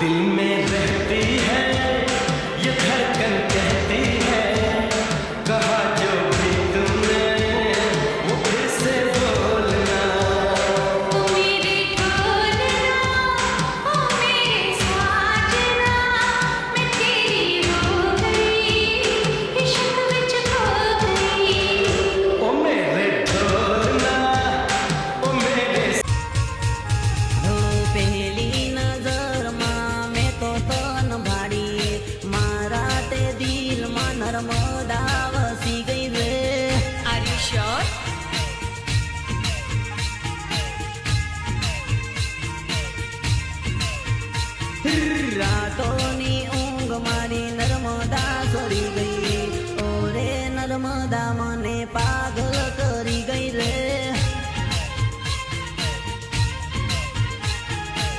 दिल में रहती है ये धड़कन कहती है कहा जो भी तुमने वो फिर से बोलना ओ मेरे ढोलना ओ मेरे साजना मैं तेरी हो गई इश्क विच खो गई ओ मेरे ढोलना ओ मेरे પહેલી નજરમાં મેં તો તન ભાડી મારા તે દિલમાં નર્મદા વસી ગઈ રે. Are you sure? રાતોની ઊંઘ મારી નર્મદા સોરી ગઈ. ઓરે નર્મદામાં